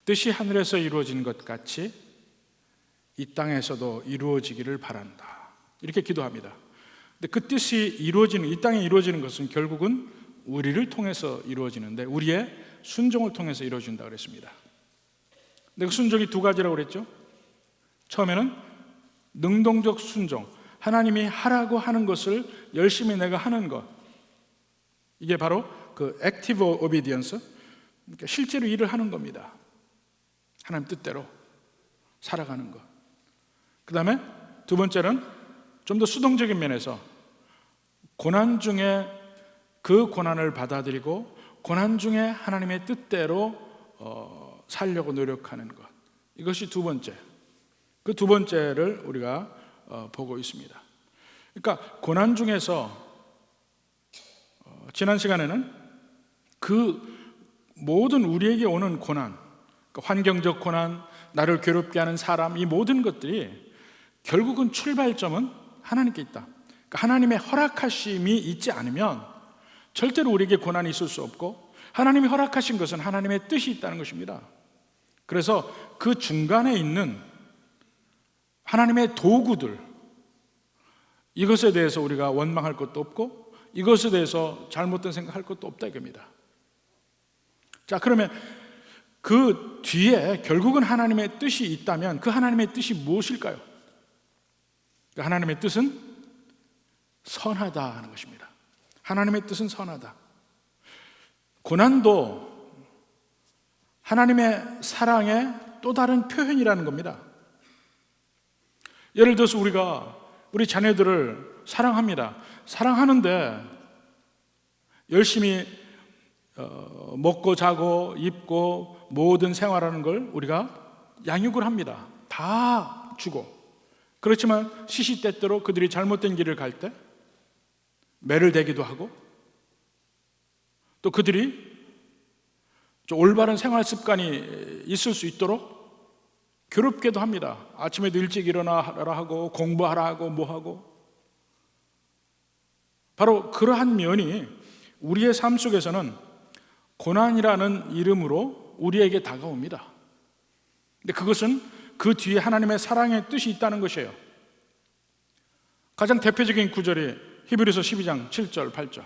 뜻이 하늘에서 이루어진 것 같이 이 땅에서도 이루어지기를 바란다. 이렇게 기도합니다. 근데 그 뜻이 이루어지는, 이 땅에 이루어지는 것은 결국은 우리를 통해서 이루어지는데 우리의 순종을 통해서 이루어진다 그랬습니다. 근데 그 순종이 두 가지라고 그랬죠. 처음에는 능동적 순종, 하나님이 하라고 하는 것을 열심히 내가 하는 것, 이게 바로 그 액티브 오비디언스, 그러니까 실제로 일을 하는 겁니다. 하나님 뜻대로 살아가는 것. 그 다음에 두 번째는 좀 더 수동적인 면에서 고난 중에 그 고난을 받아들이고 고난 중에 하나님의 뜻대로 살려고 노력하는 것. 이것이 두 번째. 그 두 번째를 우리가 보고 있습니다. 그러니까 고난 중에서 지난 시간에는 그 모든 우리에게 오는 고난, 환경적 고난, 나를 괴롭게 하는 사람, 이 모든 것들이 결국은 출발점은 하나님께 있다. 그러니까 하나님의 허락하심이 있지 않으면 절대로 우리에게 고난이 있을 수 없고, 하나님이 허락하신 것은 하나님의 뜻이 있다는 것입니다. 그래서 그 중간에 있는 하나님의 도구들, 이것에 대해서 우리가 원망할 것도 없고 이것에 대해서 잘못된 생각할 것도 없다 이겁니다. 자, 그러면 그 뒤에 결국은 하나님의 뜻이 있다면 그 하나님의 뜻이 무엇일까요? 그 하나님의 뜻은 선하다 하는 것입니다. 하나님의 뜻은 선하다. 고난도 하나님의 사랑의 또 다른 표현이라는 겁니다. 예를 들어서 우리가 우리 자녀들을 사랑합니다. 사랑하는데 열심히 먹고 자고 입고 모든 생활하는 걸 우리가 양육을 합니다. 다 주고. 그렇지만 시시때때로 그들이 잘못된 길을 갈 때 매를 대기도 하고, 또 그들이 좀 올바른 생활 습관이 있을 수 있도록 괴롭게도 합니다. 아침에도 일찍 일어나라 하고 공부하라 하고 뭐 하고. 바로 그러한 면이 우리의 삶 속에서는 고난이라는 이름으로 우리에게 다가옵니다. 근데 그것은 그 뒤에 하나님의 사랑의 뜻이 있다는 것이에요. 가장 대표적인 구절이 히브리서 12장 7절 8절.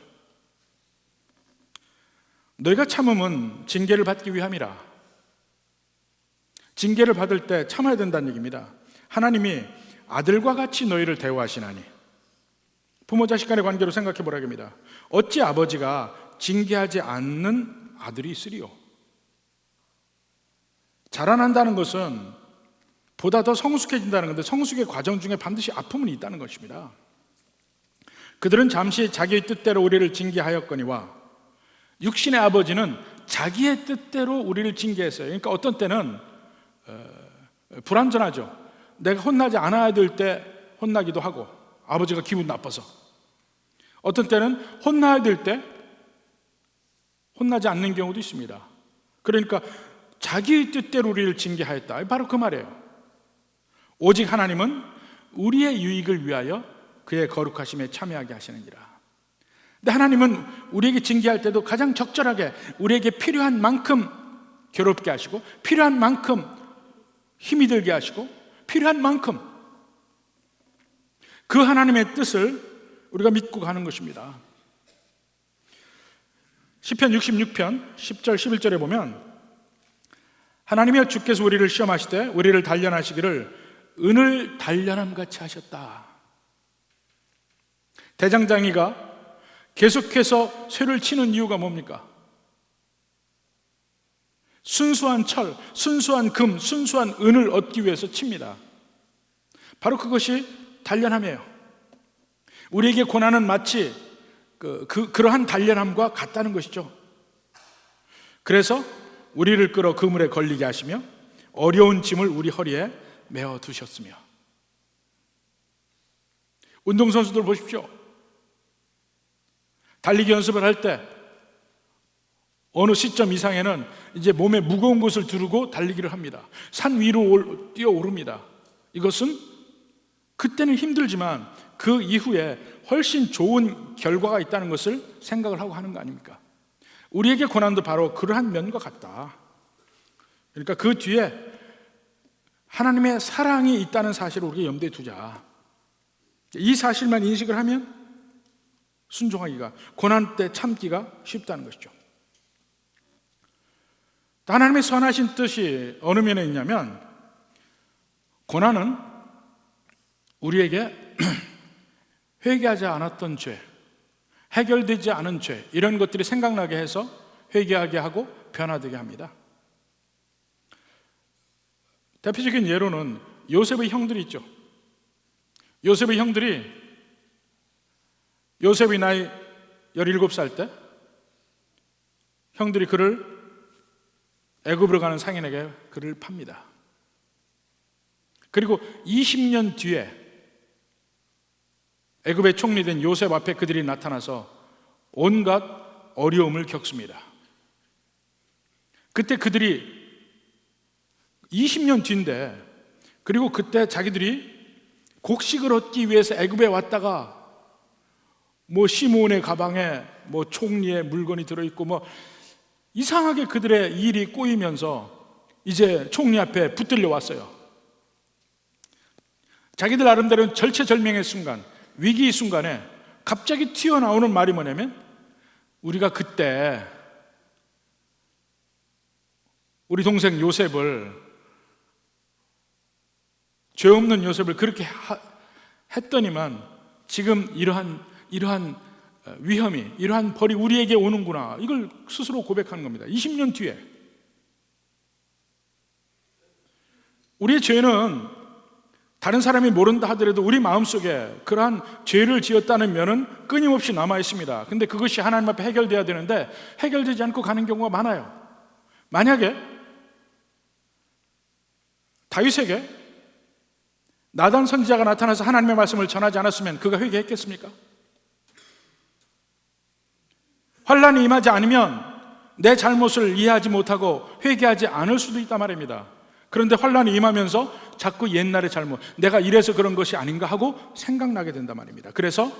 너희가 참음은 징계를 받기 위함이라. 징계를 받을 때 참아야 된다는 얘기입니다. 하나님이 아들과 같이 너희를 대우하시나니. 부모 자식 간의 관계로 생각해 보라 합니다. 어찌 아버지가 징계하지 않는 아들이 있으리요? 자라난다는 것은 보다 더 성숙해진다는 건데, 성숙의 과정 중에 반드시 아픔은 있다는 것입니다. 그들은 잠시 자기의 뜻대로 우리를 징계하였거니와 육신의 아버지는 자기의 뜻대로 우리를 징계했어요. 그러니까 어떤 때는 불완전하죠. 내가 혼나지 않아야 될 때 혼나기도 하고, 아버지가 기분 나빠서. 어떤 때는 혼나야 될 때 혼나지 않는 경우도 있습니다. 그러니까 자기의 뜻대로 우리를 징계하였다. 바로 그 말이에요. 오직 하나님은 우리의 유익을 위하여 그의 거룩하심에 참여하게 하시느니라. 근데 하나님은 우리에게 징계할 때도 가장 적절하게 우리에게 필요한 만큼 괴롭게 하시고, 필요한 만큼 힘이 들게 하시고, 필요한 만큼 그 하나님의 뜻을 우리가 믿고 가는 것입니다. 시편 66편 10절 11절에 보면 하나님이여 주께서 우리를 시험하시되 우리를 단련하시기를 은을 단련함 같이 하셨다. 대장장이가 계속해서 쇠를 치는 이유가 뭡니까? 순수한 철, 순수한 금, 순수한 은을 얻기 위해서 칩니다. 바로 그것이 단련함이에요. 우리에게 고난은 마치 그러한 단련함과 같다는 것이죠. 그래서 우리를 끌어 그물에 걸리게 하시며 어려운 짐을 우리 허리에 메어 두셨으며. 운동선수들 보십시오. 달리기 연습을 할 때 어느 시점 이상에는 이제 몸에 무거운 것을 두르고 달리기를 합니다. 산 위로 뛰어오릅니다. 이것은 그때는 힘들지만 그 이후에 훨씬 좋은 결과가 있다는 것을 생각을 하고 하는 거 아닙니까? 우리에게 고난도 바로 그러한 면과 같다. 그러니까 그 뒤에 하나님의 사랑이 있다는 사실을 우리가 염두에 두자. 이 사실만 인식을 하면 순종하기가, 고난 때 참기가 쉽다는 것이죠. 하나님의 선하신 뜻이 어느 면에 있냐면, 고난은 우리에게 회개하지 않았던 죄, 해결되지 않은 죄, 이런 것들이 생각나게 해서 회개하게 하고 변화되게 합니다. 대표적인 예로는 요셉의 형들이 있죠. 요셉의 형들이, 요셉의 나이 17살 때 형들이 그를 애굽으로 가는 상인에게 그를 팝니다. 그리고 20년 뒤에 애굽의 총리된 요셉 앞에 그들이 나타나서 온갖 어려움을 겪습니다. 그때 그들이 20년 뒤인데, 그리고 그때 자기들이 곡식을 얻기 위해서 애굽에 왔다가 뭐 시므온의 가방에 뭐 총리의 물건이 들어있고 뭐 이상하게 그들의 일이 꼬이면서 이제 총리 앞에 붙들려 왔어요. 자기들 나름대로는 절체절명의 순간, 위기의 순간에 갑자기 튀어나오는 말이 뭐냐면, 우리가 그때 우리 동생 요셉을, 죄 없는 요셉을 그렇게 했더니만 지금 이러한 위험이, 이러한 벌이 우리에게 오는구나, 이걸 스스로 고백하는 겁니다. 20년 뒤에. 우리의 죄는 다른 사람이 모른다 하더라도 우리 마음속에 그러한 죄를 지었다는 면은 끊임없이 남아 있습니다. 근데 그것이 하나님 앞에 해결돼야 되는데 해결되지 않고 가는 경우가 많아요. 만약에 다윗에게 나단 선지자가 나타나서 하나님의 말씀을 전하지 않았으면 그가 회개했겠습니까? 환난이 임하지 않으면 내 잘못을 이해하지 못하고 회개하지 않을 수도 있단 말입니다. 그런데 환난이 임하면서 자꾸 옛날의 잘못, 내가 이래서 그런 것이 아닌가 하고 생각나게 된단 말입니다. 그래서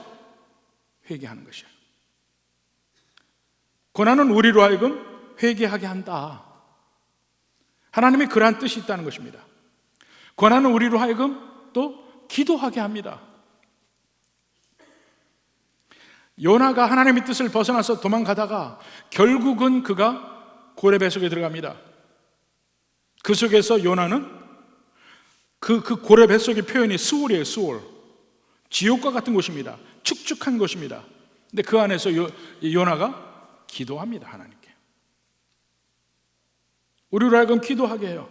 회개하는 것이에요. 고난은 우리로 하여금 회개하게 한다. 하나님의 그러한 뜻이 있다는 것입니다. 고난은 우리로 하여금 또 기도하게 합니다. 요나가 하나님의 뜻을 벗어나서 도망가다가 결국은 그가 고래 뱃속에 들어갑니다. 그 속에서 요나는 그 고래 뱃속의 표현이 스올이에요. 스올, 지옥과 같은 곳입니다. 축축한 곳입니다. 근데 그 안에서 요나가 기도합니다. 하나님께. 우리로 하여금 기도하게 해요.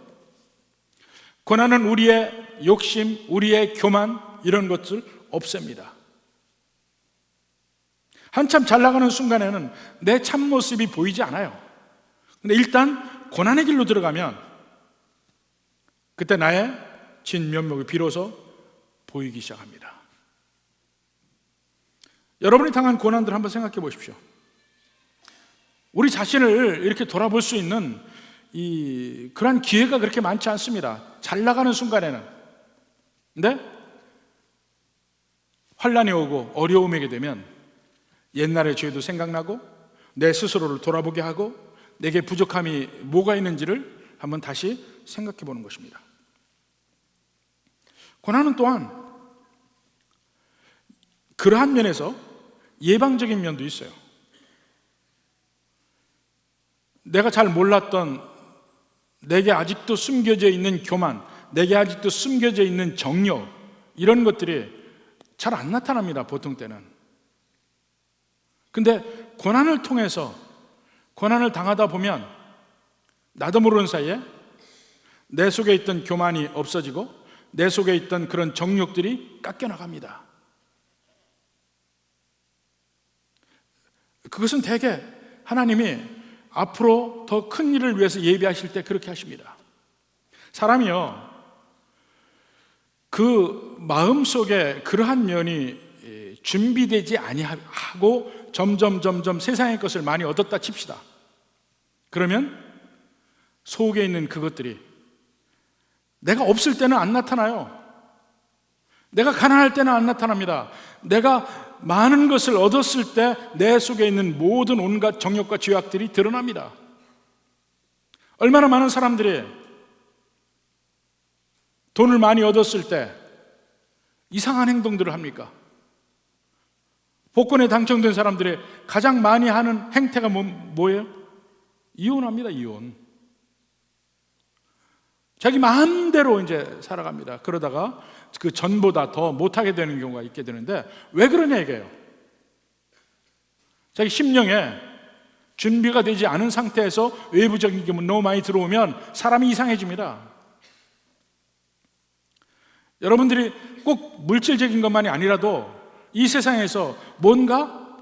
고난은 우리의 욕심, 우리의 교만, 이런 것을 없앱니다. 한참 잘 나가는 순간에는 내 참모습이 보이지 않아요. 근데 일단 고난의 길로 들어가면 그때 나의 진면목이 비로소 보이기 시작합니다. 여러분이 당한 고난들 한번 생각해 보십시오. 우리 자신을 이렇게 돌아볼 수 있는 그러한 기회가 그렇게 많지 않습니다. 잘 나가는 순간에는. 근데 환난이 오고 어려움이 오게 되면 옛날의 죄도 생각나고 내 스스로를 돌아보게 하고 내게 부족함이 뭐가 있는지를 한번 다시 생각해 보는 것입니다. 고난은 또한 그러한 면에서 예방적인 면도 있어요. 내가 잘 몰랐던, 내게 아직도 숨겨져 있는 교만, 내게 아직도 숨겨져 있는 정욕, 이런 것들이 잘 안 나타납니다. 보통 때는. 근데 고난을 통해서, 고난을 당하다 보면 나도 모르는 사이에 내 속에 있던 교만이 없어지고 내 속에 있던 그런 정욕들이 깎여나갑니다. 그것은 대개 하나님이 앞으로 더 큰 일을 위해서 예비하실 때 그렇게 하십니다. 사람이요, 그 마음속에 그러한 면이 준비되지 아니하고 점점 세상의 것을 많이 얻었다 칩시다. 그러면 속에 있는 그것들이 내가 없을 때는 안 나타나요. 내가 가난할 때는 안 나타납니다. 내가 많은 것을 얻었을 때 내 속에 있는 모든 온갖 정욕과 죄악들이 드러납니다. 얼마나 많은 사람들이 돈을 많이 얻었을 때 이상한 행동들을 합니까? 복권에 당첨된 사람들의 가장 많이 하는 행태가 뭐예요? 이혼합니다, 이혼. 자기 마음대로 이제 살아갑니다. 그러다가 그 전보다 더 못하게 되는 경우가 있게 되는데, 왜 그러냐 이거예요. 자기 심령에 준비가 되지 않은 상태에서 외부적인 게 너무 많이 들어오면 사람이 이상해집니다. 여러분들이 꼭 물질적인 것만이 아니라도 이 세상에서 뭔가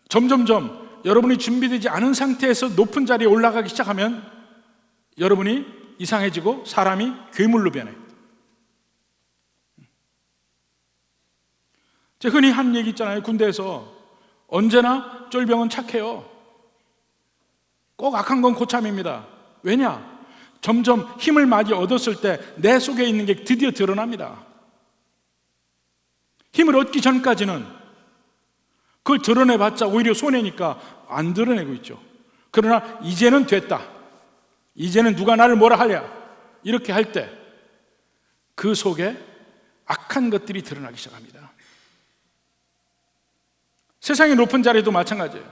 점점점 여러분이 준비되지 않은 상태에서 높은 자리에 올라가기 시작하면 여러분이 이상해지고 사람이 괴물로 변해요. 제가 흔히 한 얘기 있잖아요. 군대에서 언제나 쫄병은 착해요. 꼭 악한 건 고참입니다. 왜냐? 점점 힘을 많이 얻었을 때 내 속에 있는 게 드디어 드러납니다. 힘을 얻기 전까지는 그걸 드러내봤자 오히려 손해니까 안 드러내고 있죠. 그러나 이제는 됐다, 이제는 누가 나를 뭐라 하랴, 이렇게 할 때 그 속에 악한 것들이 드러나기 시작합니다. 세상의 높은 자리도 마찬가지예요.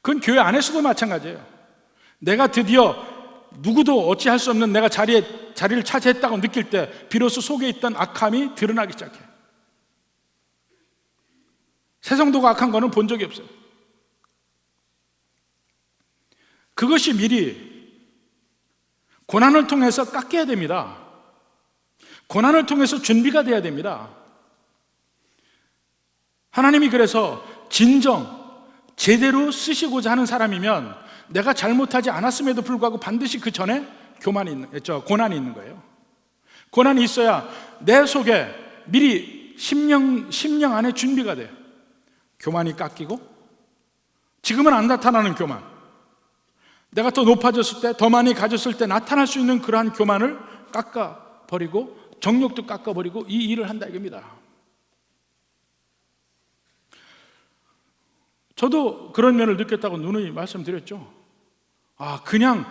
그건 교회 안에서도 마찬가지예요. 내가 드디어 누구도 어찌할 수 없는 내가 자리를 차지했다고 느낄 때 비로소 속에 있던 악함이 드러나기 시작해요. 세상도가 악한 거는 본 적이 없어요. 그것이 미리 고난을 통해서 깎여야 됩니다. 고난을 통해서 준비가 돼야 됩니다. 하나님이 그래서 진정 제대로 쓰시고자 하는 사람이면 내가 잘못하지 않았음에도 불구하고 반드시 그 전에 고난이 있는 거예요. 고난이 있어야 내 속에 미리 심령 안에 준비가 돼요. 교만이 깎이고, 지금은 안 나타나는 교만, 내가 더 높아졌을 때, 더 많이 가졌을 때 나타날 수 있는 그러한 교만을 깎아버리고, 정욕도 깎아버리고 이 일을 한다 이겁니다. 저도 그런 면을 느꼈다고 누누이 말씀드렸죠. 그냥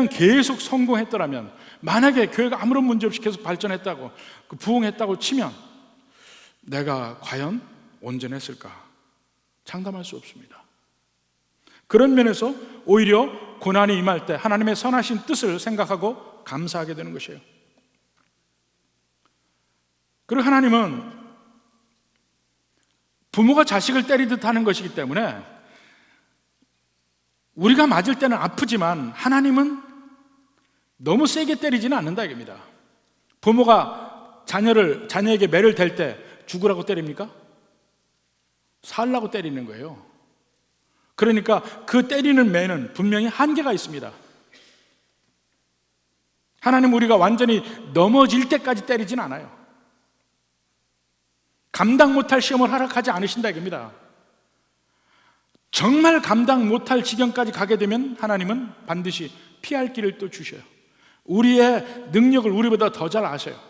계속 성공했더라면, 만약에 교회가 아무런 문제 없이 계속 발전했다고, 부흥했다고 치면 내가 과연 온전했을까? 장담할 수 없습니다. 그런 면에서 오히려 고난이 임할 때 하나님의 선하신 뜻을 생각하고 감사하게 되는 것이에요. 그리고 하나님은 부모가 자식을 때리듯 하는 것이기 때문에 우리가 맞을 때는 아프지만 하나님은 너무 세게 때리지는 않는다 이겁니다. 부모가 자녀에게 매를 댈 때 죽으라고 때립니까? 살라고 때리는 거예요. 그러니까 그 때리는 매는 분명히 한계가 있습니다. 하나님 우리가 완전히 넘어질 때까지 때리진 않아요. 감당 못할 시험을 허락하지 않으신다 이겁니다. 정말 감당 못할 지경까지 가게 되면 하나님은 반드시 피할 길을 또 주셔요. 우리의 능력을 우리보다 더 잘 아셔요.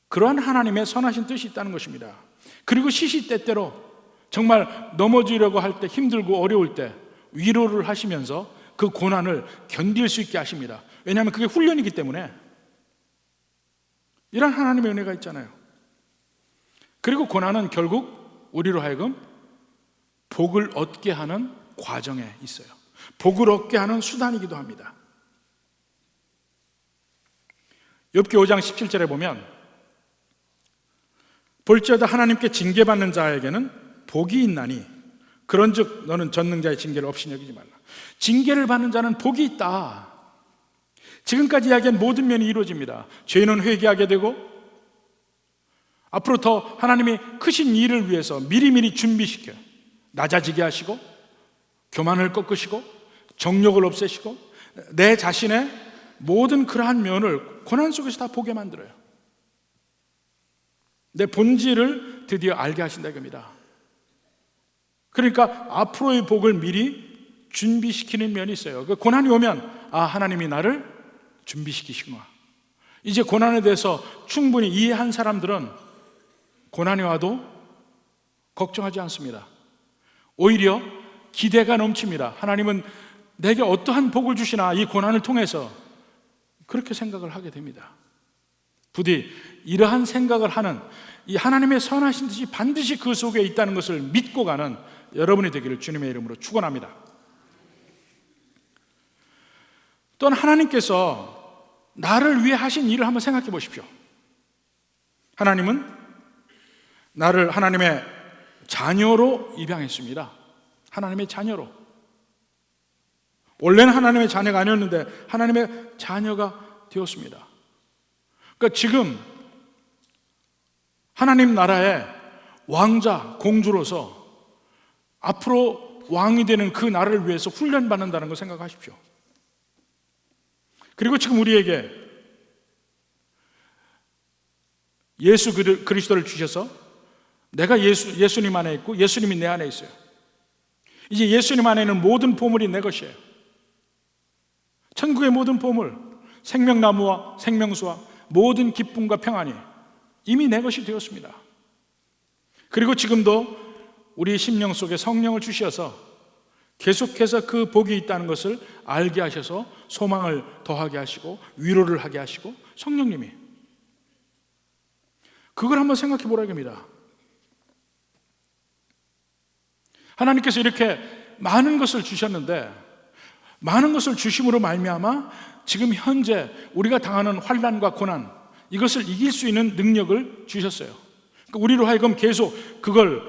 그러한 하나님의 선하신 뜻이 있다는 것입니다. 그리고 시시때때로 정말 넘어지려고 할 때, 힘들고 어려울 때 위로를 하시면서 그 고난을 견딜 수 있게 하십니다. 왜냐하면 그게 훈련이기 때문에. 이런 하나님의 은혜가 있잖아요. 그리고 고난은 결국 우리로 하여금 복을 얻게 하는 과정에 있어요. 복을 얻게 하는 수단이기도 합니다. 욥기 5장 17절에 보면 볼지어다 하나님께 징계받는 자에게는 복이 있나니 그런즉 너는 전능자의 징계를 없이 여기지 말라. 징계를 받는 자는 복이 있다. 지금까지 이야기한 모든 면이 이루어집니다. 죄인은 회개하게 되고, 앞으로 더 하나님이 크신 일을 위해서 미리미리 준비시켜 낮아지게 하시고, 교만을 꺾으시고, 정욕을 없애시고, 내 자신의 모든 그러한 면을 고난 속에서 다 보게 만들어요. 내 본질을 드디어 알게 하신다 이겁니다. 그러니까 앞으로의 복을 미리 준비시키는 면이 있어요. 그 고난이 오면 하나님이 나를 준비시키시구나. 이제 고난에 대해서 충분히 이해한 사람들은 고난이 와도 걱정하지 않습니다. 오히려 기대가 넘칩니다. 하나님은 내게 어떠한 복을 주시나, 이 고난을 통해서 그렇게 생각을 하게 됩니다. 부디 이러한 생각을 하는, 이 하나님의 선하신 뜻이 반드시 그 속에 있다는 것을 믿고 가는 여러분이 되기를 주님의 이름으로 축원합니다. 또한 하나님께서 나를 위해 하신 일을 한번 생각해 보십시오. 하나님은 나를 하나님의 자녀로 입양했습니다. 하나님의 자녀로. 원래는 하나님의 자녀가 아니었는데 하나님의 자녀가 되었습니다. 그러니까 지금 하나님 나라의 왕자, 공주로서 앞으로 왕이 되는 그 나라를 위해서 훈련받는다는 걸 생각하십시오. 그리고 지금 우리에게 예수 그리스도를 주셔서 내가 예수님 안에 있고 예수님이 내 안에 있어요. 이제 예수님 안에 있는 모든 보물이 내 것이에요. 천국의 모든 보물, 생명나무와 생명수와 모든 기쁨과 평안이 이미 내 것이 되었습니다. 그리고 지금도 우리 심령 속에 성령을 주셔서 계속해서 그 복이 있다는 것을 알게 하셔서 소망을 더하게 하시고 위로를 하게 하시고, 성령님이 그걸 한번 생각해 보라고 합니다. 하나님께서 이렇게 많은 것을 주셨는데, 많은 것을 주심으로 말미암아 지금 현재 우리가 당하는 환난과 고난, 이것을 이길 수 있는 능력을 주셨어요. 그러니까 우리로 하여금 계속 그걸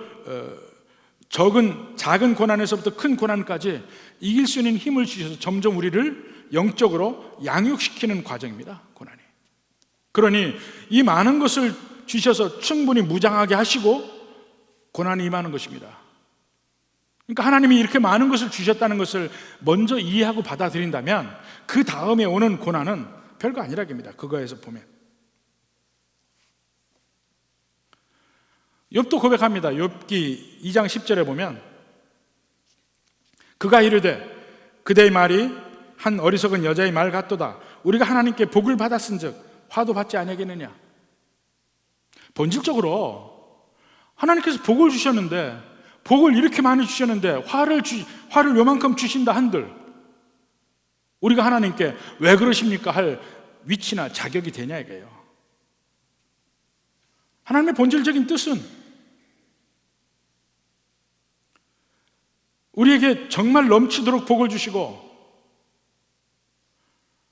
작은 고난에서부터 큰 고난까지 이길 수 있는 힘을 주셔서 점점 우리를 영적으로 양육시키는 과정입니다. 고난이. 그러니 이 많은 것을 주셔서 충분히 무장하게 하시고 고난이 임하는 것입니다. 그러니까 하나님이 이렇게 많은 것을 주셨다는 것을 먼저 이해하고 받아들인다면 그 다음에 오는 고난은 별거 아니라고 합니다. 그거에서 보면 욥도 고백합니다. 욥기 2장 10절에 보면 그가 이르되 그대의 말이 한 어리석은 여자의 말 같도다. 우리가 하나님께 복을 받았은즉 화도 받지 아니하겠느냐. 본질적으로 하나님께서 복을 주셨는데, 복을 이렇게 많이 주셨는데 화를 요만큼 주신다 한들 우리가 하나님께 왜 그러십니까 할 위치나 자격이 되냐 이거예요. 하나님의 본질적인 뜻은 우리에게 정말 넘치도록 복을 주시고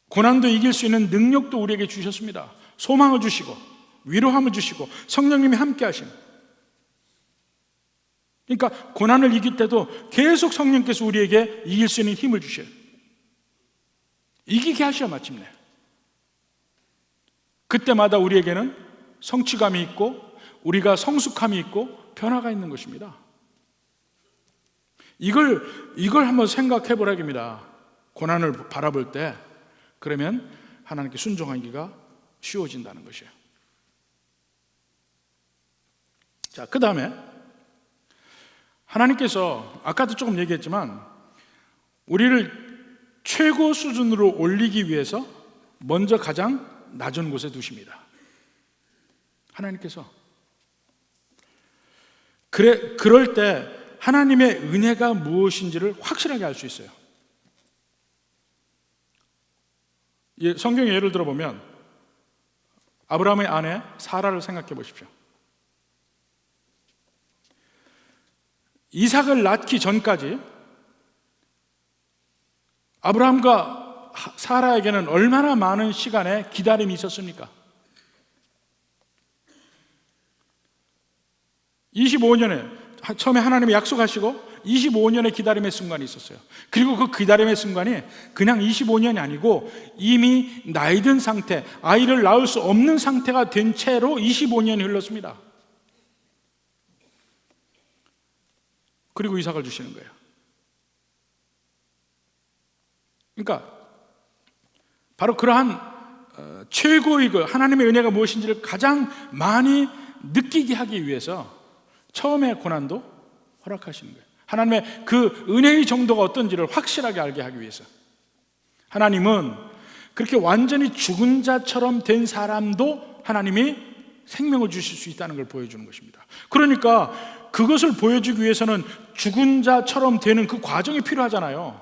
고난도 이길 수 있는 능력도 우리에게 주셨습니다. 소망을 주시고 위로함을 주시고 성령님이 함께 하심. 그러니까 고난을 이길 때도 계속 성령께서 우리에게 이길 수 있는 힘을 주셔요. 이기게 하셔야 마침내 그때마다 우리에게는 성취감이 있고 우리가 성숙함이 있고 변화가 있는 것입니다. 이걸 한번 생각해 보라고 합니다. 고난을 바라볼 때 그러면 하나님께 순종하기가 쉬워진다는 것이에요. 자, 그 다음에 하나님께서 아까도 조금 얘기했지만 우리를 최고 수준으로 올리기 위해서 먼저 가장 낮은 곳에 두십니다. 하나님께서 그럴 때 하나님의 은혜가 무엇인지를 확실하게 알 수 있어요. 성경에 예를 들어보면 아브라함의 아내 사라를 생각해 보십시오. 이삭을 낳기 전까지 아브라함과 사라에게는 얼마나 많은 시간의 기다림이 있었습니까? 25년에 처음에 하나님이 약속하시고 25년의 기다림의 순간이 있었어요. 그리고 그 기다림의 순간이 그냥 25년이 아니고 이미 나이 든 상태, 아이를 낳을 수 없는 상태가 된 채로 25년이 흘렀습니다. 그리고 이삭을 주시는 거예요. 그러니까 바로 그러한 최고의 하나님의 은혜가 무엇인지를 가장 많이 느끼게 하기 위해서 처음에 고난도 허락하시는 거예요. 하나님의 그 은혜의 정도가 어떤지를 확실하게 알게 하기 위해서. 하나님은 그렇게 완전히 죽은 자처럼 된 사람도 하나님이 생명을 주실 수 있다는 걸 보여주는 것입니다. 그러니까 그것을 보여주기 위해서는 죽은 자처럼 되는 그 과정이 필요하잖아요.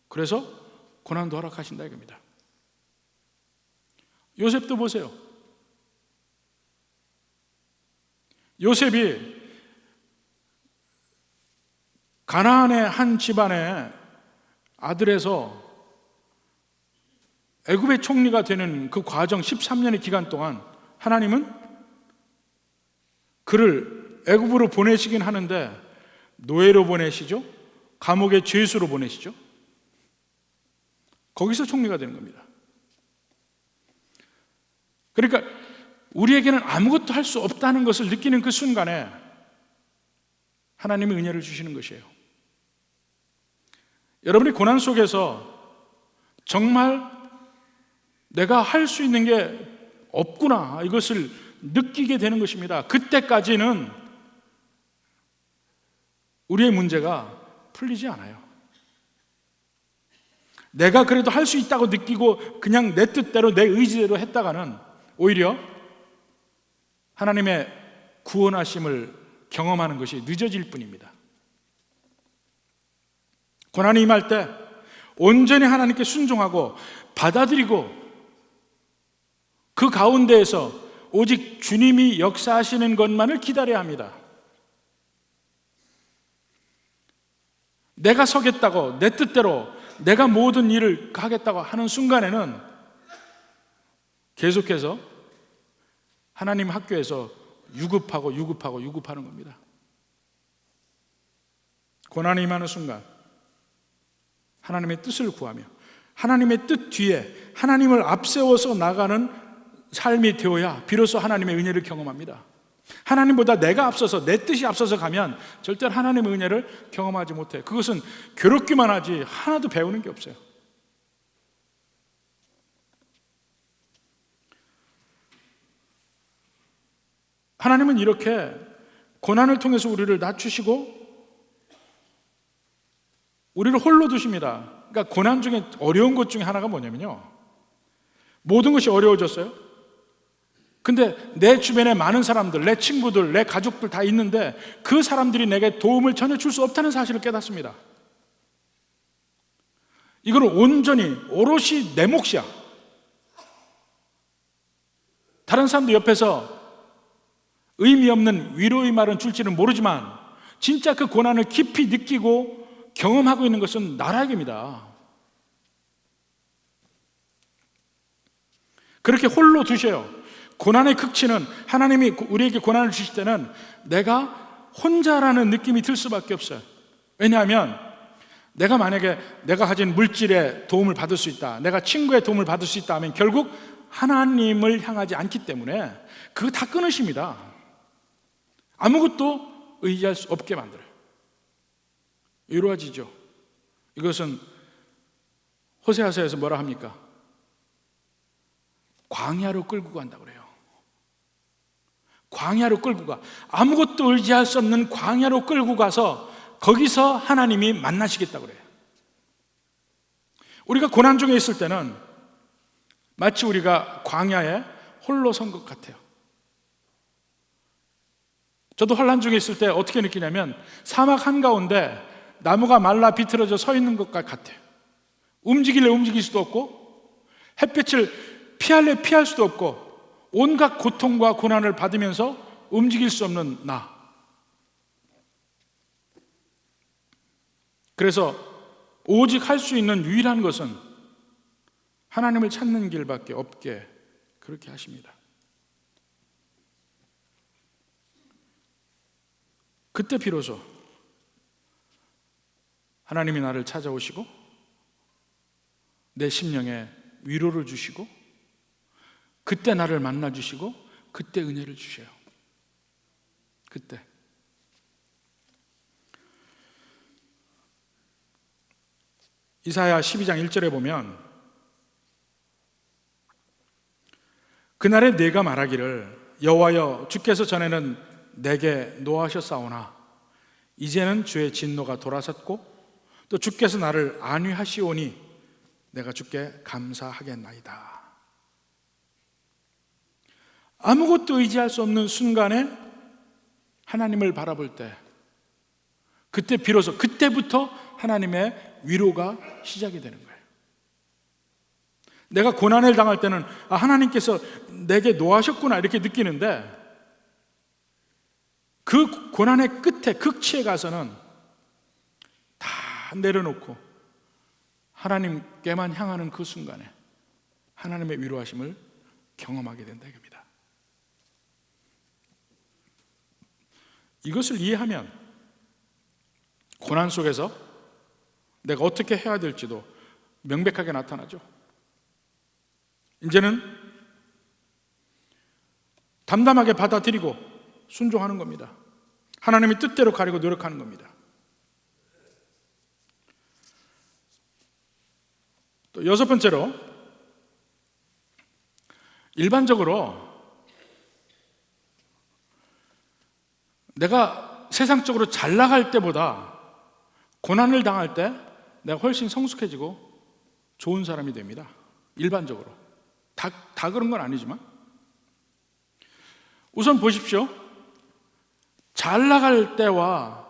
그래서 고난도 허락하신다 이겁니다. 요셉도 보세요. 요셉이 가나안의 한 집안의 아들에서 애굽의 총리가 되는 그 과정 13년의 기간 동안 하나님은 그를 애굽으로 보내시긴 하는데 노예로 보내시죠. 감옥의 죄수로 보내시죠. 거기서 총리가 되는 겁니다. 그러니까 우리에게는 아무것도 할 수 없다는 것을 느끼는 그 순간에 하나님이 은혜를 주시는 것이에요. 여러분이 고난 속에서 정말 내가 할 수 있는 게 없구나 이것을 느끼게 되는 것입니다. 그때까지는 우리의 문제가 풀리지 않아요. 내가 그래도 할 수 있다고 느끼고 그냥 내 뜻대로 내 의지대로 했다가는 오히려 하나님의 구원하심을 경험하는 것이 늦어질 뿐입니다. 고난이 임할 때 온전히 하나님께 순종하고 받아들이고 그 가운데에서 오직 주님이 역사하시는 것만을 기다려야 합니다. 내가 서겠다고 내 뜻대로 내가 모든 일을 하겠다고 하는 순간에는 계속해서 하나님 학교에서 유급하는 겁니다. 고난이 임하는 순간 하나님의 뜻을 구하며 하나님의 뜻 뒤에 하나님을 앞세워서 나가는 삶이 되어야 비로소 하나님의 은혜를 경험합니다. 하나님보다 내가 앞서서 내 뜻이 앞서서 가면 절대로 하나님의 은혜를 경험하지 못해요. 그것은 괴롭기만 하지 하나도 배우는 게 없어요. 하나님은 이렇게 고난을 통해서 우리를 낮추시고 우리를 홀로 두십니다. 그러니까 고난 중에 어려운 것 중에 하나가 뭐냐면요, 모든 것이 어려워졌어요. 근데 내 주변에 많은 사람들, 내 친구들, 내 가족들 다 있는데 그 사람들이 내게 도움을 전혀 줄 수 없다는 사실을 깨닫습니다. 이거는 온전히 오롯이 내 몫이야. 다른 사람들 옆에서 의미 없는 위로의 말은 줄지는 모르지만 진짜 그 고난을 깊이 느끼고 경험하고 있는 것은 나라입니다. 그렇게 홀로 두셔요. 고난의 극치는 하나님이 우리에게 고난을 주실 때는 내가 혼자라는 느낌이 들 수밖에 없어요. 왜냐하면 내가 만약에 내가 가진 물질의 도움을 받을 수 있다, 내가 친구의 도움을 받을 수 있다 하면 결국 하나님을 향하지 않기 때문에 그거 다 끊으십니다. 아무것도 의지할 수 없게 만들어요. 이루어지죠. 이것은 호세아서에서 뭐라 합니까? 광야로 끌고 간다고 그래요. 광야로 끌고 가. 아무것도 의지할 수 없는 광야로 끌고 가서 거기서 하나님이 만나시겠다고 그래요. 우리가 고난 중에 있을 때는 마치 우리가 광야에 홀로 선 것 같아요. 저도 환난 중에 있을 때 어떻게 느끼냐면 사막 한가운데 나무가 말라 비틀어져 서 있는 것 같아요. 움직일래 움직일 수도 없고 햇빛을 피할래 피할 수도 없고 온갖 고통과 고난을 받으면서 움직일 수 없는 나. 그래서 오직 할 수 있는 유일한 것은 하나님을 찾는 길밖에 없게 그렇게 하십니다. 그때 비로소 하나님이 나를 찾아오시고 내 심령에 위로를 주시고 그때 나를 만나주시고 그때 은혜를 주셔요. 그때 이사야 12장 1절에 보면 그날에 내가 말하기를 여호와여 주께서 전에는 내게 노하셨사오나 이제는 주의 진노가 돌아섰고 또 주께서 나를 안위하시오니 내가 주께 감사하겠나이다. 아무것도 의지할 수 없는 순간에 하나님을 바라볼 때 그때 비로소, 그때부터 하나님의 위로가 시작이 되는 거예요. 내가 고난을 당할 때는 하나님께서 내게 노하셨구나 이렇게 느끼는데, 그 고난의 끝에 극치에 가서는 다 내려놓고 하나님께만 향하는 그 순간에 하나님의 위로하심을 경험하게 된다 이겁니다. 이것을 이해하면 고난 속에서 내가 어떻게 해야 될지도 명백하게 나타나죠. 이제는 담담하게 받아들이고 순종하는 겁니다. 하나님의 뜻대로 가려고 노력하는 겁니다. 또 여섯 번째로, 일반적으로 내가 세상적으로 잘 나갈 때보다 고난을 당할 때 내가 훨씬 성숙해지고 좋은 사람이 됩니다. 일반적으로. 다 그런 건 아니지만. 우선 보십시오. 잘 나갈 때와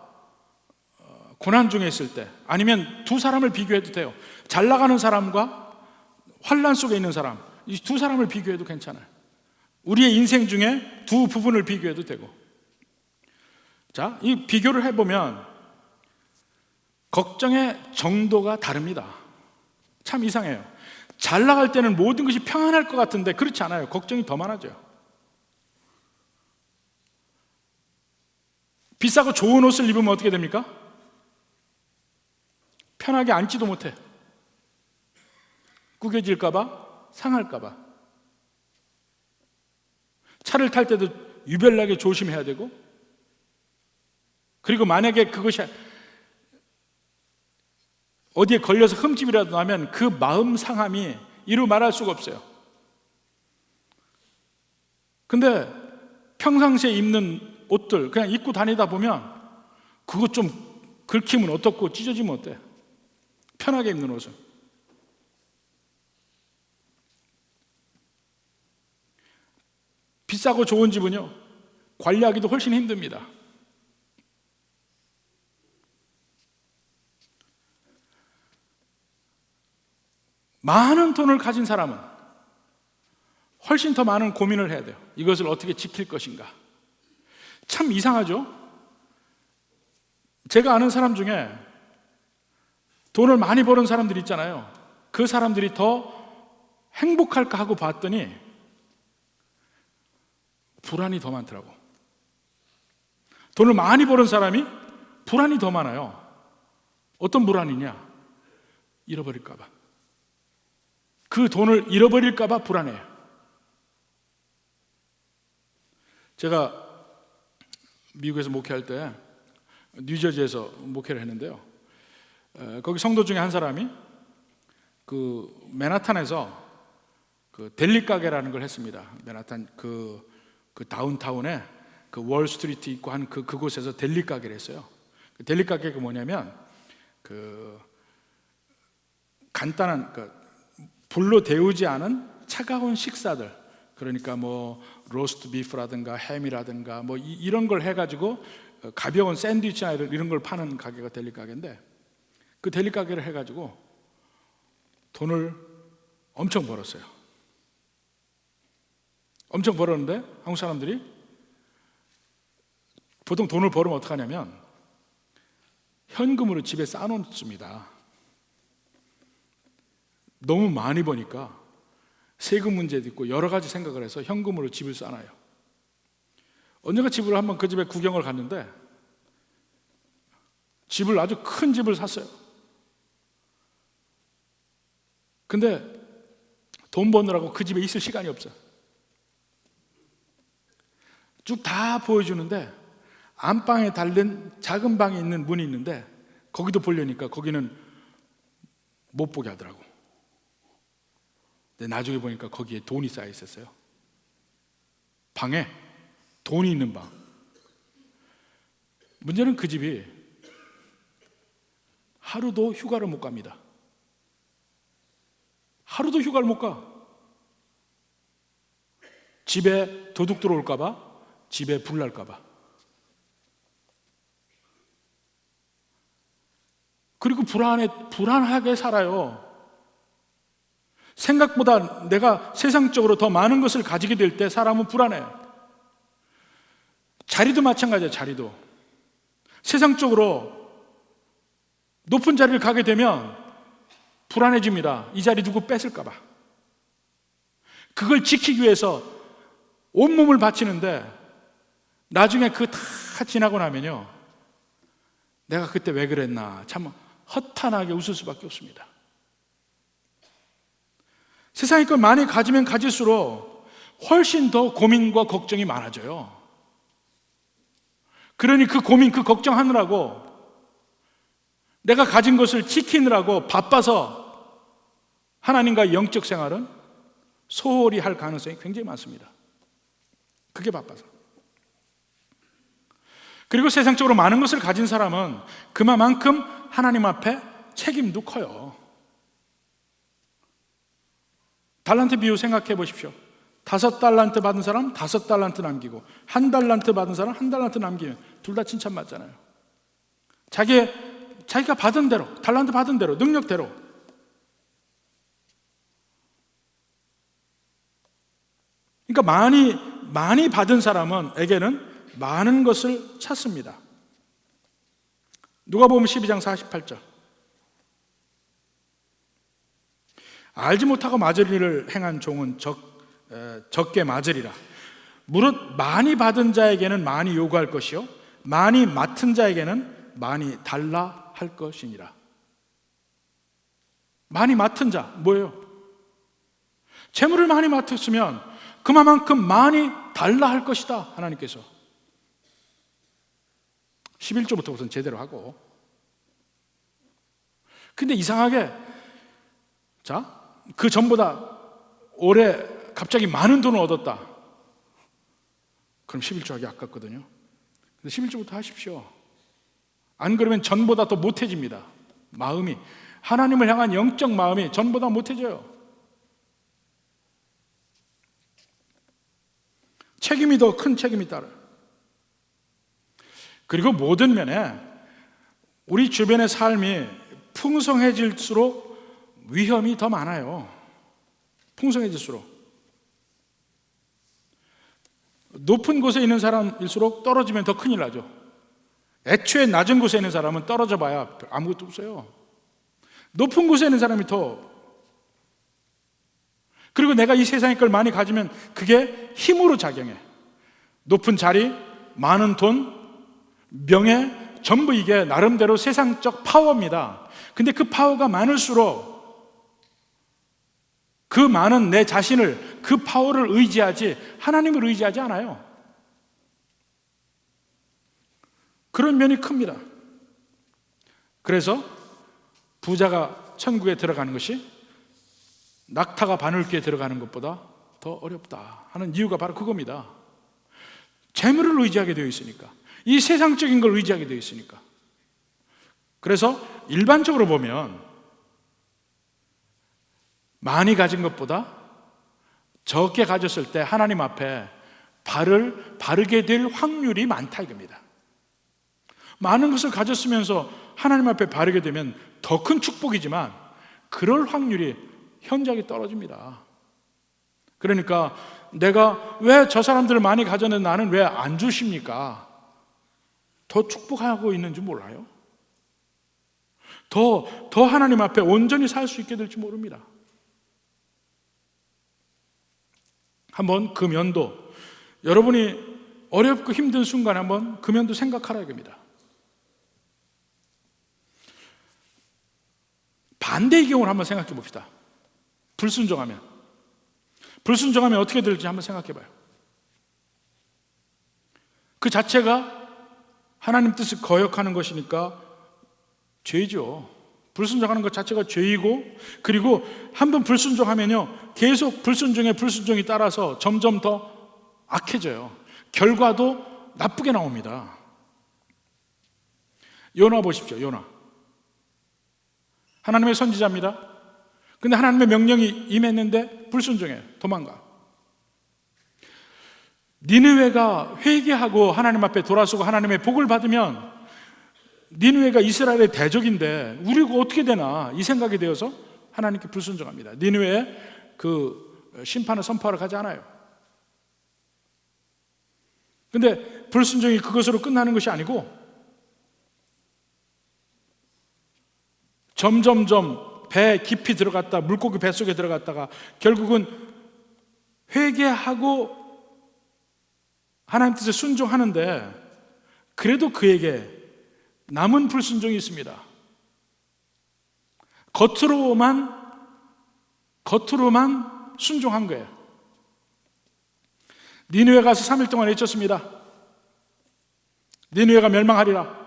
고난 중에 있을 때, 아니면 두 사람을 비교해도 돼요. 잘 나가는 사람과 환난 속에 있는 사람, 이 두 사람을 비교해도 괜찮아요. 우리의 인생 중에 두 부분을 비교해도 되고. 자, 이 비교를 해보면 걱정의 정도가 다릅니다. 참 이상해요. 잘 나갈 때는 모든 것이 평안할 것 같은데 그렇지 않아요. 걱정이 더 많아져요. 비싸고 좋은 옷을 입으면 어떻게 됩니까? 편하게 앉지도 못해. 구겨질까봐, 상할까봐. 차를 탈 때도 유별나게 조심해야 되고, 그리고 만약에 그것이 어디에 걸려서 흠집이라도 나면 그 마음 상함이 이루 말할 수가 없어요. 근데 평상시에 입는 옷들 그냥 입고 다니다 보면 그거 좀 긁히면 어떻고 찢어지면 어때? 편하게 입는 옷은. 비싸고 좋은 집은요, 관리하기도 훨씬 힘듭니다. 많은 돈을 가진 사람은 훨씬 더 많은 고민을 해야 돼요. 이것을 어떻게 지킬 것인가. 참 이상하죠? 제가 아는 사람 중에 돈을 많이 버는 사람들이 있잖아요. 그 사람들이 더 행복할까 하고 봤더니 불안이 더 많더라고. 돈을 많이 버는 사람이 불안이 더 많아요. 어떤 불안이냐? 잃어버릴까 봐. 그 돈을 잃어버릴까 봐 불안해요. 제가 미국에서 목회할 때 뉴저지에서 목회를 했는데요, 거기 성도 중에 한 사람이 그 맨하탄에서 그 델리 가게라는 걸 했습니다. 맨하탄 그 다운타운에 그 월스트리트 있고 한 그곳에서 델리 가게를 했어요. 그 델리 가게가 뭐냐면 그 간단한 불로 데우지 않은 차가운 식사들, 그러니까 뭐 로스트 비프라든가 햄이라든가 뭐 이런 걸 해가지고 가벼운 샌드위치나 이런 걸 파는 가게가 델리 가게인데, 그 델리 가게를 해가지고 돈을 엄청 벌었어요. 엄청 벌었는데 한국 사람들이 보통 돈을 벌으면 어떡하냐면 현금으로 집에 쌓아놓습니다. 너무 많이 버니까 세금 문제도 있고 여러 가지 생각을 해서 현금으로 집을 쌓아놔요. 언젠가 집을 한번 그 집에 구경을 갔는데 집을, 아주 큰 집을 샀어요. 근데 돈 버느라고 그 집에 있을 시간이 없어요. 쭉 다 보여주는데 안방에 달린 작은 방에 있는 문이 있는데 거기도 보려니까 거기는 못 보게 하더라고. 근데 나중에 보니까 거기에 돈이 쌓여 있었어요. 방에 돈이 있는 방. 문제는 그 집이 하루도 휴가를 못 갑니다. 하루도 휴가를 못 가. 집에 도둑 들어올까 봐, 집에 불 날까 봐. 그리고 불안하게 살아요. 생각보다 내가 세상적으로 더 많은 것을 가지게 될 때 사람은 불안해요. 자리도 마찬가지예요. 자리도 세상적으로 높은 자리를 가게 되면 불안해집니다. 이 자리 누구 뺏을까 봐. 그걸 지키기 위해서 온몸을 바치는데 나중에 그거 다 지나고 나면요, 내가 그때 왜 그랬나 참 허탄하게 웃을 수밖에 없습니다. 세상의 걸 많이 가지면 가질수록 훨씬 더 고민과 걱정이 많아져요. 그러니 그 고민, 그 걱정하느라고 내가 가진 것을 지키느라고 바빠서 하나님과의 영적 생활은 소홀히 할 가능성이 굉장히 많습니다. 그게 바빠서. 그리고 세상적으로 많은 것을 가진 사람은 그만큼 하나님 앞에 책임도 커요. 달란트 비유 생각해 보십시오. 5달란트 받은 사람 5달란트 남기고 1달란트 받은 사람 1달란트 남기면 둘 다 칭찬받잖아요. 자기가 받은 대로, 달란트 받은 대로, 능력대로. 그러니까 많이 받은 사람에게는 많은 것을 찾습니다. 누가복음 12장 48절. 알지 못하고 맞을 일을 행한 종은 적게 맞으리라. 무릇 많이 받은 자에게는 많이 요구할 것이요 많이 맡은 자에게는 많이 달라 할 것이니라. 많이 맡은 자 뭐예요? 재물을 많이 맡았으면 그만큼 많이 달라 할 것이다. 하나님께서 11조부터 우선 제대로 하고. 근데 이상하게 그 전보다 올해 갑자기 많은 돈을 얻었다. 그럼 11조 하기 아깝거든요. 근데 11조부터 하십시오. 안 그러면 전보다 더 못해집니다. 마음이, 하나님을 향한 영적 마음이 전보다 못해져요. 책임이 더 큰 책임이 따라요. 그리고 모든 면에 우리 주변의 삶이 풍성해질수록 위험이 더 많아요. 풍성해질수록. 높은 곳에 있는 사람일수록 떨어지면 더 큰일 나죠. 애초에 낮은 곳에 있는 사람은 떨어져 봐야 아무것도 없어요. 높은 곳에 있는 사람이 더. 그리고 내가 이 세상의 걸 많이 가지면 그게 힘으로 작용해. 높은 자리, 많은 돈, 명예, 전부 이게 나름대로 세상적 파워입니다. 근데 그 파워가 많을수록 그 많은 내 자신을, 그 파워를 의지하지 하나님을 의지하지 않아요. 그런 면이 큽니다. 그래서 부자가 천국에 들어가는 것이 낙타가 바늘귀에 들어가는 것보다 더 어렵다 하는 이유가 바로 그겁니다. 재물을 의지하게 되어 있으니까, 이 세상적인 걸 의지하게 되어 있으니까. 그래서 일반적으로 보면 많이 가진 것보다 적게 가졌을 때 하나님 앞에 발을 바르게 될 확률이 많다 이겁니다. 많은 것을 가졌으면서 하나님 앞에 바르게 되면 더 큰 축복이지만 그럴 확률이 현저하게 떨어집니다. 그러니까 내가 왜 저 사람들을 많이 가졌는데 나는 왜 안 주십니까? 더 축복하고 있는 줄 몰라요? 더 하나님 앞에 온전히 살 수 있게 될지 모릅니다. 한번 그 면도, 여러분이 어렵고 힘든 순간에 한번 그 면도 생각하라 이겁니다. 반대의 경우를 한번 생각해 봅시다. 불순종하면 어떻게 될지 한번 생각해 봐요. 그 자체가 하나님 뜻을 거역하는 것이니까 죄죠. 불순종하는 것 자체가 죄이고, 그리고 한번 불순종하면요 계속 불순종이 따라서 점점 더 악해져요. 결과도 나쁘게 나옵니다. 요나 보십시오. 요나 하나님의 선지자입니다. 근데 하나님의 명령이 임했는데 불순종해요. 도망가. 니느웨가 회개하고 하나님 앞에 돌아서고 하나님의 복을 받으면 니느웨가 이스라엘의 대적인데 우리가 어떻게 되나 이 생각이 되어서 하나님께 불순종합니다. 니느웨에 그 심판을 선포하러 가지 않아요. 근데 불순종이 그것으로 끝나는 것이 아니고 점점점 배 깊이 들어갔다 물고기 뱃속에 들어갔다가 결국은 회개하고 하나님 뜻에 순종하는데 그래도 그에게 남은 불순종이 있습니다. 겉으로만 순종한 거예요. 니느웨 가서 3일 동안 외쳤습니다. 니느웨가 멸망하리라.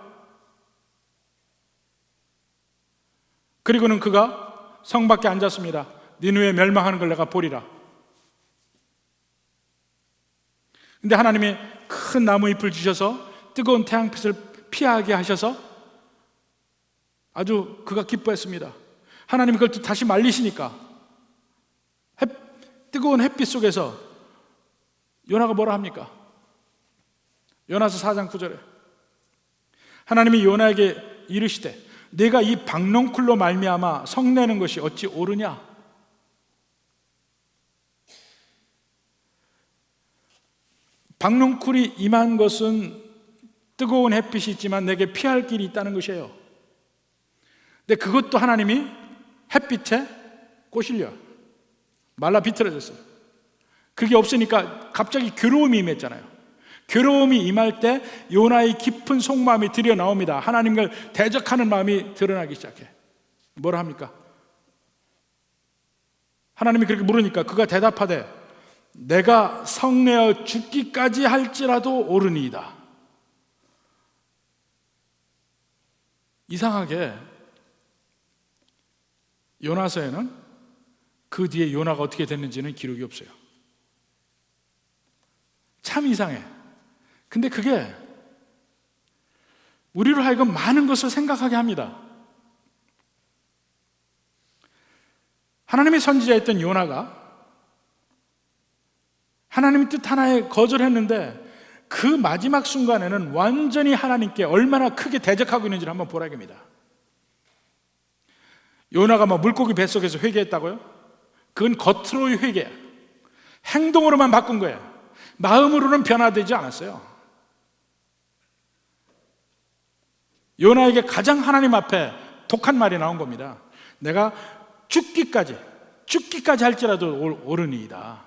그리고는 그가 성 밖에 앉았습니다. 니느웨 멸망하는 걸 내가 보리라. 근데 하나님이 큰 나무 잎을 주셔서 뜨거운 태양빛을 피하게 하셔서 아주 그가 기뻐했습니다. 하나님이 그걸 다시 말리시니까 뜨거운 햇빛 속에서 요나가 뭐라 합니까? 요나서 4장 9절에 하나님이 요나에게 이르시되 내가 이 박넝쿨로 말미암아 성내는 것이 어찌 옳으냐? 박넝쿨이 임한 것은 뜨거운 햇빛이 있지만 내게 피할 길이 있다는 것이에요. 근데 그것도 하나님이 햇빛에 꼬실려 말라 비틀어졌어요. 그게 없으니까 갑자기 괴로움이 임했잖아요. 괴로움이 임할 때 요나의 깊은 속마음이 드러 나옵니다. 하나님을 대적하는 마음이 드러나기 시작해. 뭐라 합니까? 하나님이 그렇게 물으니까 그가 대답하되 내가 성내어 죽기까지 할지라도 옳으니이다. 이상하게 요나서에는 그 뒤에 요나가 어떻게 됐는지는 기록이 없어요. 참 이상해. 근데 그게 우리로 하여금 많은 것을 생각하게 합니다. 하나님의 선지자였던 요나가 하나님의 뜻 하나에 거절했는데 그 마지막 순간에는 완전히 하나님께 얼마나 크게 대적하고 있는지를 한번 보라 합니다. 요나가 뭐 물고기 뱃속에서 회개했다고요? 그건 겉으로의 회개야. 행동으로만 바꾼 거예요. 마음으로는 변화되지 않았어요. 요나에게 가장 하나님 앞에 독한 말이 나온 겁니다. 내가 죽기까지 할지라도 옳으니이다.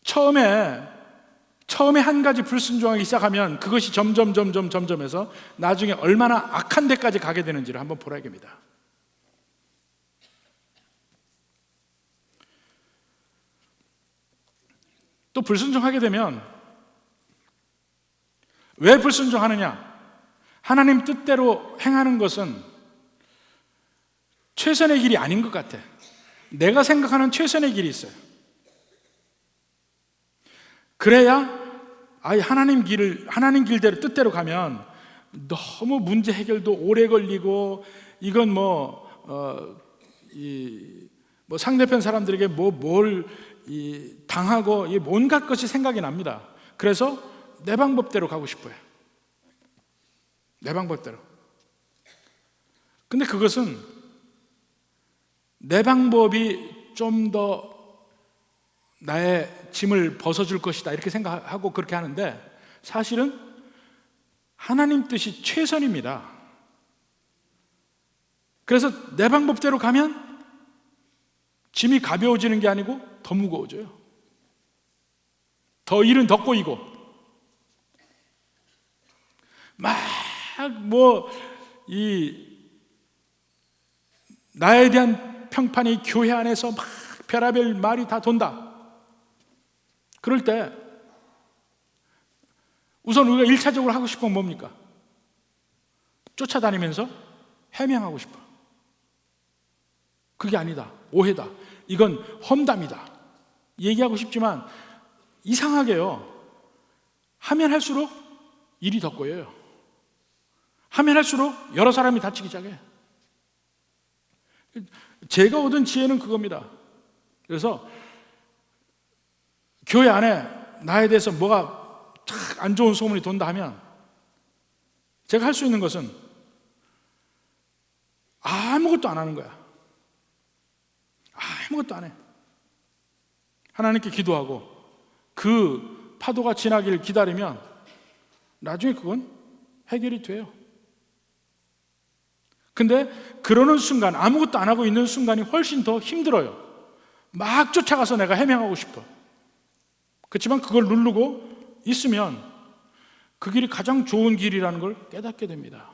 처음에 한 가지 불순종하기 시작하면 그것이 점점해서 나중에 얼마나 악한 데까지 가게 되는지를 한번 보라 이겁니다. 또 불순종하게 되면 왜 불순종하느냐? 하나님 뜻대로 행하는 것은 최선의 길이 아닌 것 같아. 내가 생각하는 최선의 길이 있어요. 그래야 하나님 길대로 뜻대로 가면 너무 문제 해결도 오래 걸리고 이건 상대편 사람들에게 뭘 당하고 온갖 것이 생각이 납니다. 그래서 내 방법대로 가고 싶어요. 내 방법대로. 근데 그것은 내 방법이 좀 더 나의 짐을 벗어줄 것이다 이렇게 생각하고 그렇게 하는데 사실은 하나님 뜻이 최선입니다. 그래서 내 방법대로 가면 짐이 가벼워지는 게 아니고 더 무거워져요. 더 일은 더 꼬이고 나에 대한 평판이 교회 안에서 막 별의별 말이 다 돈다. 그럴 때 우선 우리가 1차적으로 하고 싶은 건 뭡니까? 쫓아다니면서 해명하고 싶어. 그게 아니다. 오해다. 이건 험담이다. 얘기하고 싶지만 이상하게요. 하면 할수록 일이 더 꼬여요. 하면 할수록 여러 사람이 다치기 시작해. 제가 얻은 지혜는 그겁니다. 그래서 교회 안에 나에 대해서 뭐가 안 좋은 소문이 돈다 하면 제가 할 수 있는 것은 아무것도 안 하는 거야. 아무것도 안 해. 하나님께 기도하고 그 파도가 지나길 기다리면 나중에 그건 해결이 돼요. 근데 그러는 순간, 아무것도 안 하고 있는 순간이 훨씬 더 힘들어요. 막 쫓아가서 내가 해명하고 싶어. 그렇지만 그걸 누르고 있으면 그 길이 가장 좋은 길이라는 걸 깨닫게 됩니다.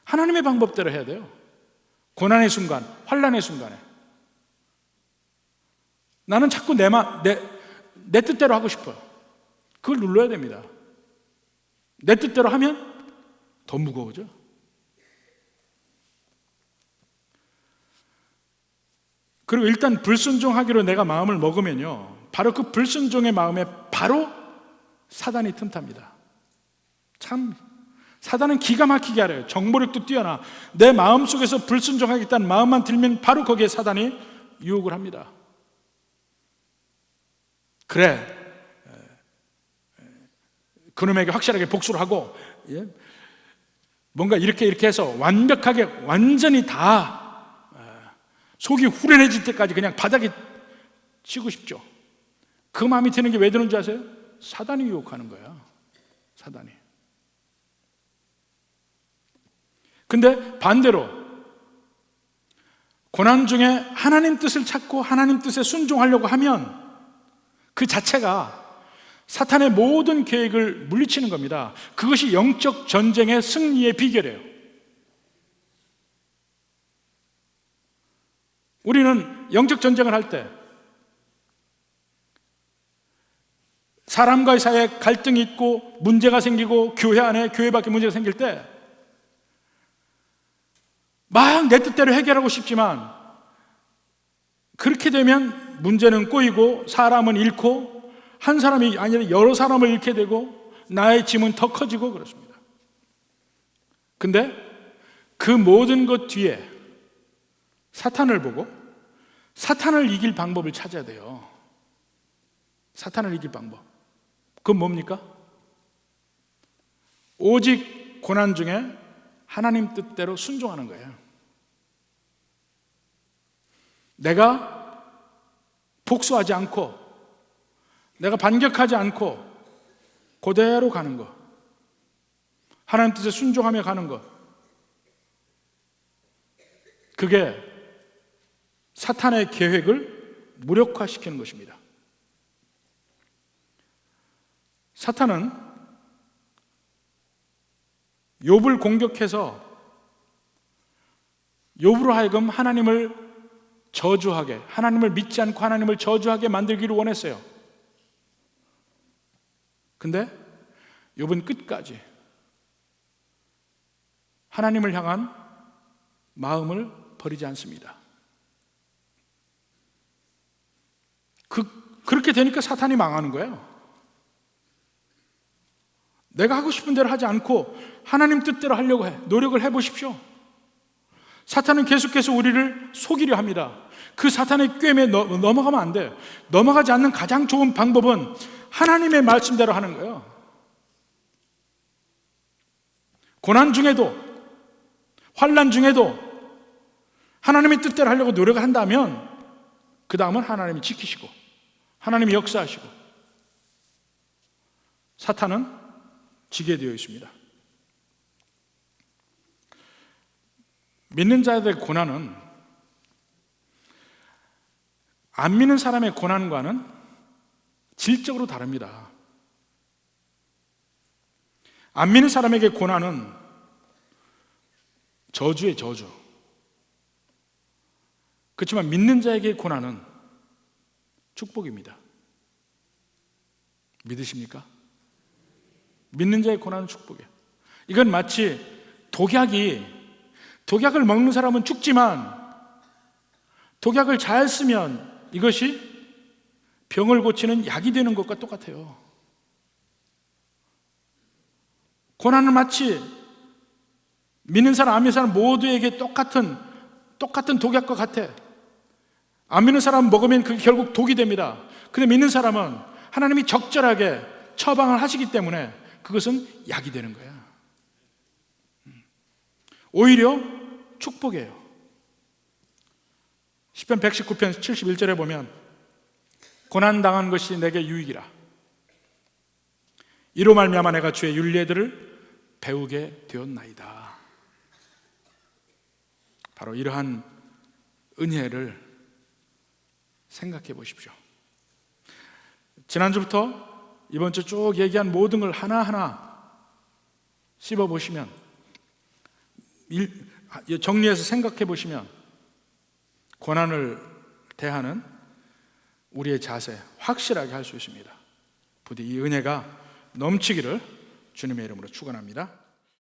하나님의 방법대로 해야 돼요. 고난의 순간, 환난의 순간에 나는 자꾸 내 뜻대로 하고 싶어요. 그걸 눌러야 됩니다. 내 뜻대로 하면 더 무거워져. 그리고 일단 불순종하기로 내가 마음을 먹으면요, 바로 그 불순종의 마음에 바로 사단이 틈탑니다. 참 사단은 기가 막히게 알아요. 정보력도 뛰어나. 내 마음속에서 불순종하겠다는 마음만 들면 바로 거기에 사단이 유혹을 합니다. 그래, 그놈에게 확실하게 복수를 하고, 뭔가 이렇게 해서 완벽하게 완전히 다 속이 후련해질 때까지 그냥 바닥에 치고 싶죠. 그 마음이 드는 게 왜 드는 줄 아세요? 사단이 유혹하는 거야. 사단이. 근데 반대로 고난 중에 하나님 뜻을 찾고 하나님 뜻에 순종하려고 하면 그 자체가 사탄의 모든 계획을 물리치는 겁니다. 그것이 영적 전쟁의 승리의 비결이에요. 우리는 영적 전쟁을 할 때 사람과의 사이에 갈등이 있고 문제가 생기고 교회 안에 교회 밖에 문제가 생길 때 막 내 뜻대로 해결하고 싶지만 그렇게 되면 문제는 꼬이고 사람은 잃고 한 사람이 아니라 여러 사람을 잃게 되고 나의 짐은 더 커지고 그렇습니다. 근데 그 모든 것 뒤에 사탄을 보고 사탄을 이길 방법을 찾아야 돼요. 사탄을 이길 방법. 그건 뭡니까? 오직 고난 중에 하나님 뜻대로 순종하는 거예요. 내가 복수하지 않고 내가 반격하지 않고 그대로 가는 것, 하나님 뜻에 순종하며 가는 것, 그게 사탄의 계획을 무력화시키는 것입니다. 사탄은 욥을 공격해서 욥으로 하여금 하나님을 저주하게, 하나님을 믿지 않고 하나님을 저주하게 만들기를 원했어요. 근데 욥은 끝까지 하나님을 향한 마음을 버리지 않습니다. 그렇게 되니까 사탄이 망하는 거예요. 내가 하고 싶은 대로 하지 않고 하나님 뜻대로 하려고 해. 노력을 해보십시오. 사탄은 계속해서 우리를 속이려 합니다. 그 사탄의 꾀에 넘어가면 안 돼요. 넘어가지 않는 가장 좋은 방법은 하나님의 말씀대로 하는 거예요. 고난 중에도, 환난 중에도 하나님의 뜻대로 하려고 노력을 한다면 그 다음은 하나님이 지키시고 하나님이 역사하시고 사탄은 지게 되어 있습니다. 믿는 자들의 고난은 안 믿는 사람의 고난과는 질적으로 다릅니다. 안 믿는 사람에게 고난은 저주의 저주. 그렇지만 믿는 자에게 고난은 축복입니다. 믿으십니까? 믿는 자의 고난은 축복이에요. 이건 마치 독약을 먹는 사람은 죽지만 독약을 잘 쓰면 이것이 병을 고치는 약이 되는 것과 똑같아요. 고난은 마치 믿는 사람, 안 믿는 사람 모두에게 똑같은 독약과 같아. 안 믿는 사람 먹으면 그게 결국 독이 됩니다. 근데 믿는 사람은 하나님이 적절하게 처방을 하시기 때문에 그것은 약이 되는 거야. 오히려 축복이에요. 시편 119편 71절에 보면 고난당한 것이 내게 유익이라. 이로 말미암아 내가 주의 윤례들을 배우게 되었나이다. 바로 이러한 은혜를 생각해 보십시오. 지난주부터 이번 주 쭉 얘기한 모든 걸 하나하나 씹어보시면, 정리해서 생각해 보시면 고난을 대하는 우리의 자세 확실하게 할 수 있습니다. 부디 이 은혜가 넘치기를 주님의 이름으로 축원합니다.